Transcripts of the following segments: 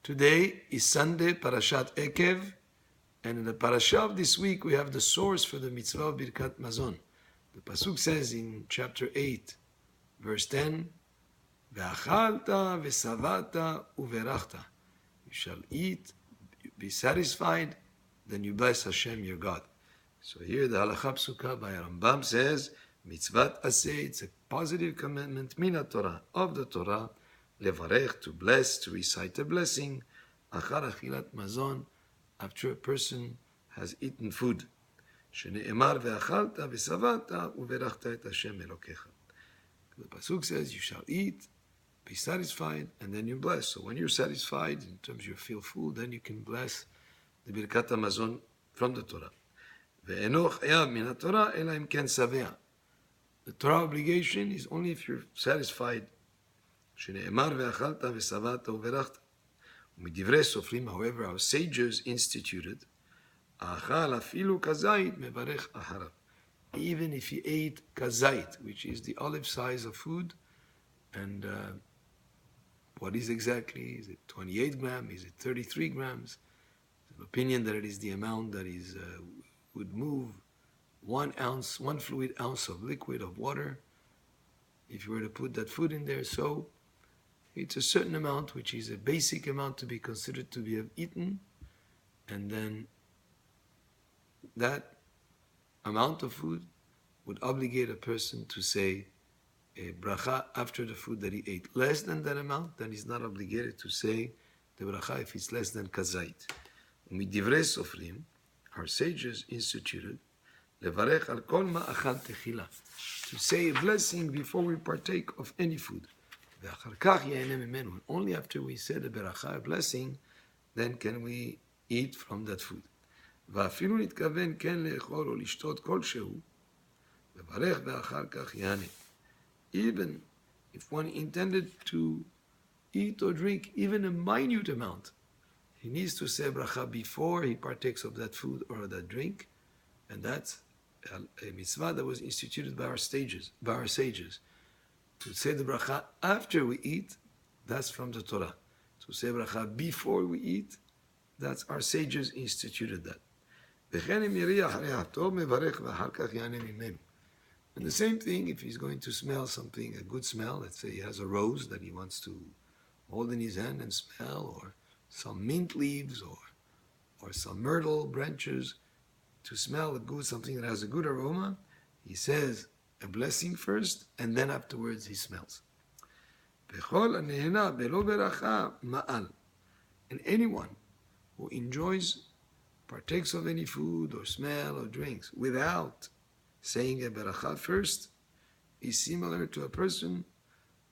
Today is Sunday, Parashat Ekev, and in the Parasha of this week we have the source for the mitzvah of Birkat Mazon. The Pasuk says in chapter 8, verse 10, Ve'achalta ve'savata uverachta. You shall eat, be satisfied, then you bless Hashem your God. So here the Halacha Psuka by Rambam says, Mitzvat Aseh, it's a positive commandment, Mina Torah, of the Torah, Levarech, to bless, to recite a blessing, Achar Achilat Mazon, after a person has eaten food. Shene'emar ve'achalta ve'savata uverachta et Hashem Elokecha. The Pasuk says, you shall eat, be satisfied, and then you bless. So when you're satisfied, in terms you feel full, then you can bless the Birkat Mazon from the Torah. Ve'eno chayav min haTorah ela im ken savea. The Torah obligation is only if you're satisfied. Shene'emar ve'achalta ve'savata uverachta. U'midivrei sofrim, however, our sages instituted, achal afilu kazait mevarech aharav. Even if he ate kazait, which is the olive size of food, and what is exactly? Is it 28 grams? Is it 33 grams? There's an opinion that it is the amount that is would move 1 ounce, 1 fluid ounce of liquid of water, if you were to put that food in there. So it's a certain amount, which is a basic amount to be considered to be eaten, and then that amount of food would obligate a person to say a bracha after the food that he ate. Less than that amount, then he's not obligated to say the bracha if it's less than kazait. U'midivrei sofrim, our sages instituted, levarech al kol ma'achal techila, to say a blessing before we partake of any food. Ve'achar kach ye'eneh mimenu, only after we say the bracha, a blessing, then can we eat from that food. ואפילו נתכוון כן לאכול או לשתות כלשהו, לברך ואחר כך יענה. Even if one intended to eat or drink even a minute amount, he needs to say bracha before he partakes of that food or that drink, and that's a mitzvah that was instituted by our sages. To say the bracha after we eat, that's from the Torah. To say bracha before we eat, that's our sages instituted that. And the same thing, if he's going to smell something, a good smell, let's say he has a rose that he wants to hold in his hand and smell, or some mint leaves, or some myrtle branches, to smell something that has a good aroma, he says a blessing first, and then afterwards he smells. And anyone who enjoys, partakes of any food or smell or drinks without saying a beracha first, is similar to a person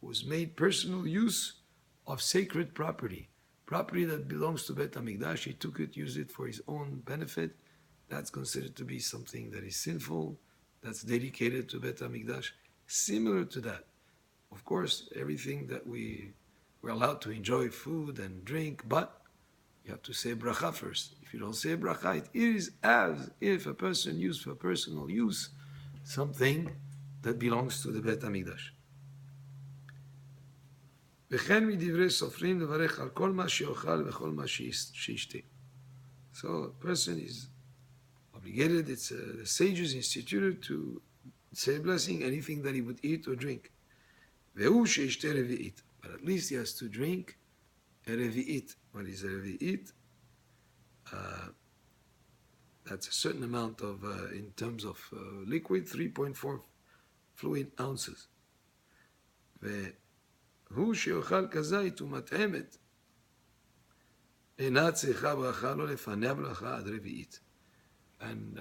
who has made personal use of sacred property that belongs to Bet HaMikdash. He took it, used it for his own benefit. That's considered to be something that is sinful, that's dedicated to Bet HaMikdash. Similar to that, of course, everything that we're allowed to enjoy, food and drink, but you have to say bracha first. If you don't say bracha, it is as if a person used for personal use something that belongs to the Bet HaMikdash. So a person is obligated, the sages instituted to say a blessing, anything that he would eat or drink. But at least he has to drink a revi'it. What is a revi'it? That's a certain amount of, in terms of liquid, 3.4 fluid ounces. והוא שאוכל כזית ומטעמת, אינה צריכה ברכה לא לפניה ברכה עד רביעית. And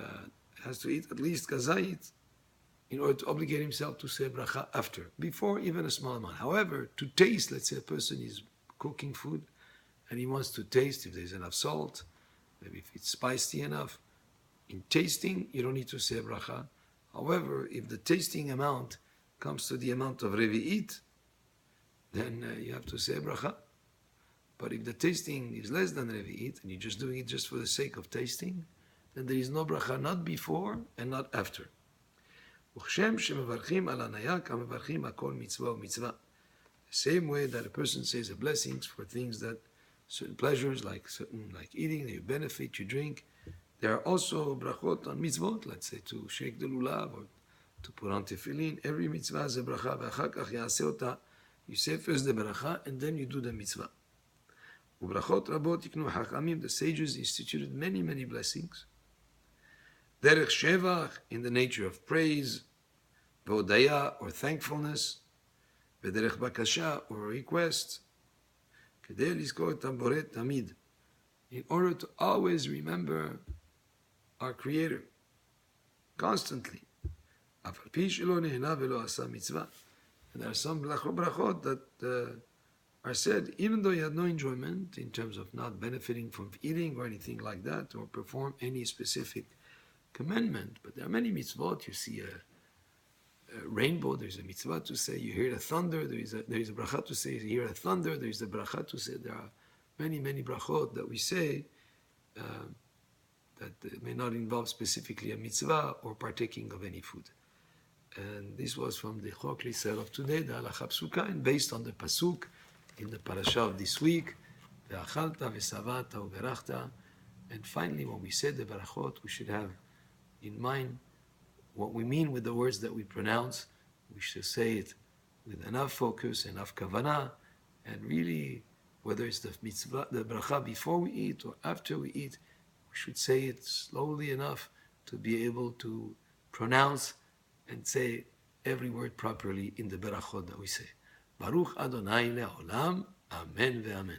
has to eat at least kazait in order to obligate himself to say bracha after, before even a small amount. However, to taste, let's say a person is cooking food and he wants to taste if there's enough salt, maybe if it's spicy enough. In tasting, you don't need to say bracha. However, if the tasting amount comes to the amount of revi'it, then you have to say bracha. But if the tasting is less than revi'it, and you're just doing it just for the sake of tasting, then there is no bracha, not before and not after. The same way that a person says a blessings for things that certain pleasures, like eating, you benefit, you drink. There are also brachot on mitzvot, let's say to shake the lulav or to put on tefillin. Every mitzvah is a bracha. Ve'achar kach ya'aseh ota. You say first the bracha and then you do the mitzvah. Ubrachot rabot yiknu hachamim. The sages instituted many, many blessings. Derech shevach, in the nature of praise. Ve'odaya, or thankfulness. Ve'derech bakasha, or request. Kedei lizkor et haboret tamid. In order to always remember our Creator, constantly. And there are some brachot that are said even though you had no enjoyment in terms of not benefiting from eating or anything like that, or perform any specific commandment. But there are many mitzvot. You see a rainbow, there's a mitzvah to say. You hear the thunder, there is a bracha to say. You hear a thunder, there is a bracha to say. There are many, many brachot that we say that may not involve specifically a mitzvah or partaking of any food. And this was from the Chok L'Israel of today, the Halacha Psuka, and based on the Pasuk in the parasha of this week, Ve'achalta ve'savata u'berachta. And finally, when we say the Barachot, we should have in mind what we mean with the words that we pronounce. We should say it with enough focus, enough kavanah, and really, whether it's the mitzvah, the bracha before we eat or after we eat, we should say it slowly enough to be able to pronounce and say every word properly in the berachot that we say. Baruch Adonai le'olam, amen ve'amen.